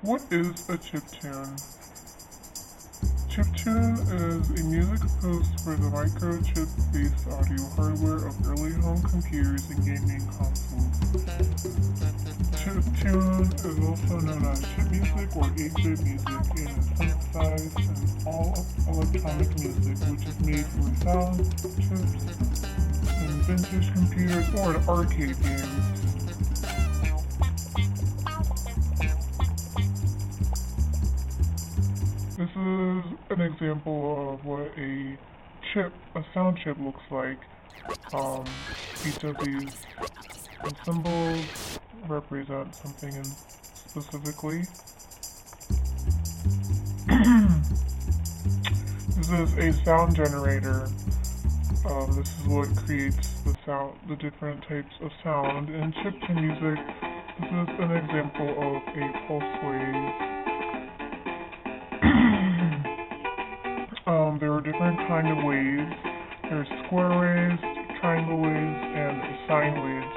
What is a chiptune? Chiptune is a music host for the microchip-based audio hardware of early home computers and gaming consoles. Chiptune is also known as chip music or 8-bit music and is synthesized in all electronic music, which is made for sound chips in vintage computers or in arcade games. This is an example of what a sound chip looks like. Each of these symbols represent something specifically. This is a sound generator. This is what creates the different types of sound. In chiptune music, this is an example of a pulse wave. There are different kinds of waves. There's square waves, triangle waves, and sine waves.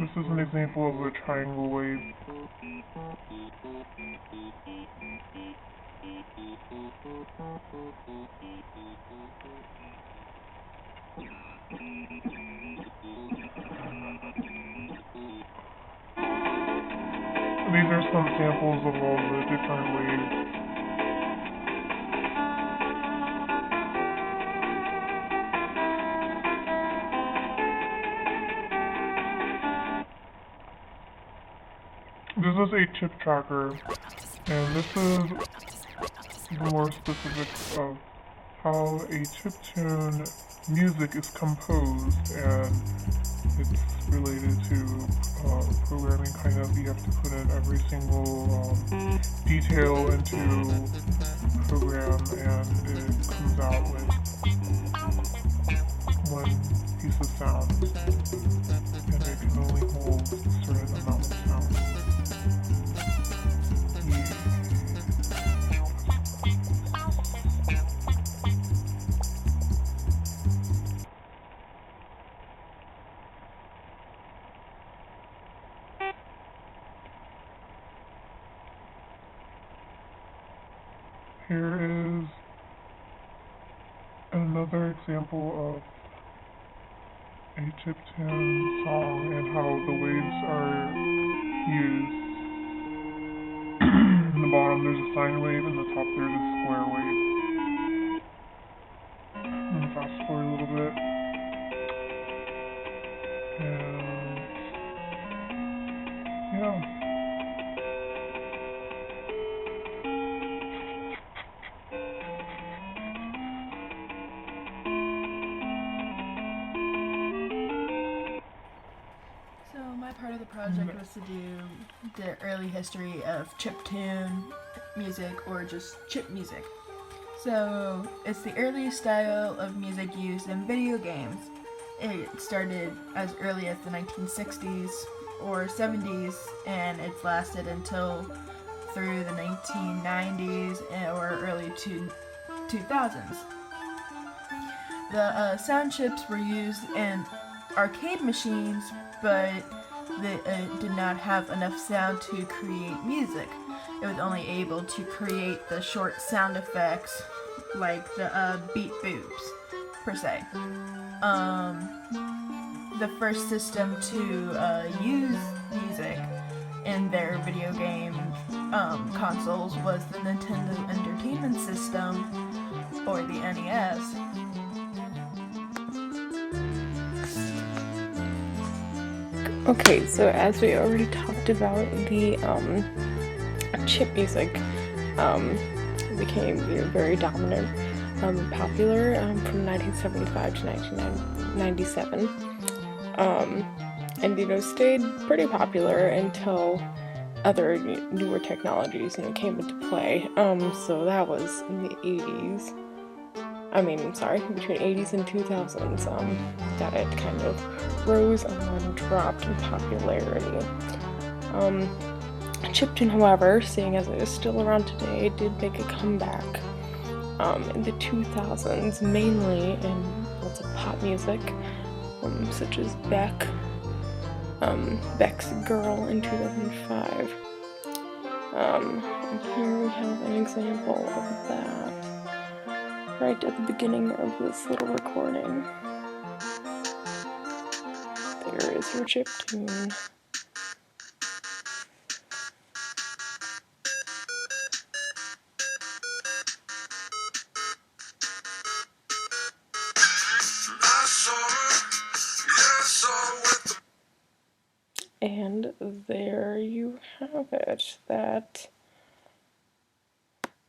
This is an example of a triangle wave. These are some samples of all the different waves. This is a chip tracker, and this is the more specifics of how a chiptune music is composed, and it's related to programming. Kind of, you have to put in every single detail into the program, and it comes out with one piece of sound, and it can only hold a certain amount of sound. Here is another example of a chiptune song and how the waves are used. In the bottom there's a sine wave, and the top there's a square wave. I'm going to fast forward a little bit. And yeah. Part of the project was to do the early history of chiptune music, or just chip music. So it's the earliest style of music used in video games. It started as early as the 1960s or 70s, and it's lasted until through the 1990s or early 2000s. The sound chips were used in arcade machines, but they did not have enough sound to create music. It was only able to create the short sound effects, like the beat boops, per se. The first system to use music in their video game consoles was the Nintendo Entertainment System, or the NES. Okay, so as we already talked about, the chip music became very dominant, popular from 1975 to 1997, and stayed pretty popular until other newer technologies came into play. So that was in the 80s. Between 80s and 2000s, that it kind of rose and then dropped in popularity. Chiptune, however, seeing as it is still around today, did make a comeback in the 2000s, mainly in lots of pop music, such as Beck, Beck's Girl in 2005. And here we have an example of that right at the beginning of this little recording. There is your chiptune. And there you have it. That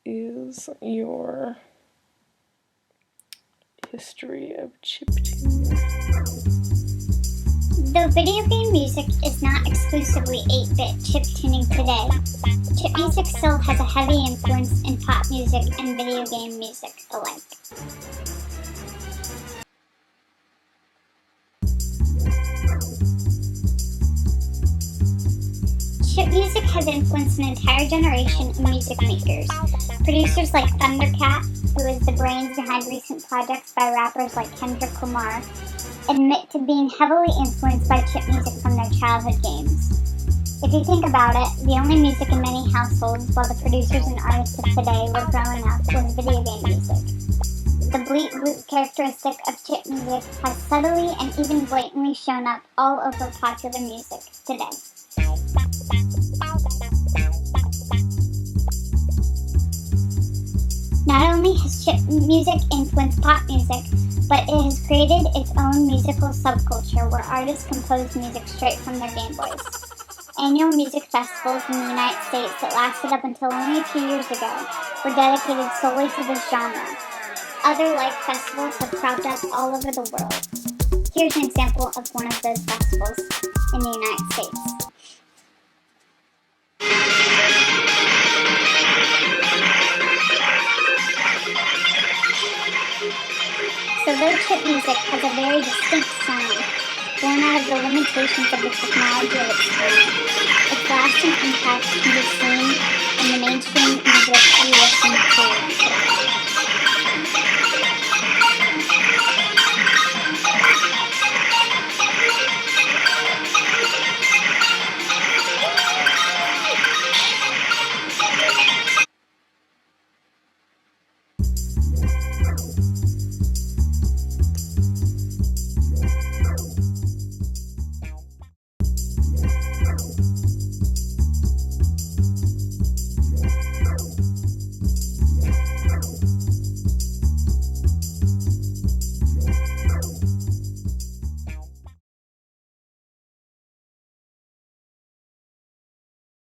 is your history of chiptunes. Though video game music is not exclusively 8-bit chiptuning today, chip music still has a heavy influence in pop music and video game music alike. Chip music has influenced an entire generation of music makers. Producers like Thundercat, who is the brains behind recent projects by rappers like Kendrick Lamar, admit to being heavily influenced by chip music from their childhood games. If you think about it, the only music in many households while the producers and artists of today were growing up was video game music. The bleat bloop characteristic of chip music has subtly and even blatantly shown up all over popular music today. Not only has chip music influenced pop music, but it has created its own musical subculture where artists compose music straight from their Game Boys. Annual music festivals in the United States that lasted up until only a few years ago were dedicated solely to this genre. Other like festivals have cropped up all over the world. Here's an example of one of those festivals in the United States. So though chip music has a very distinct sound, born out of the limitations of the technology of its time, its lasting impact can be seen in the mainstream music we listen to today.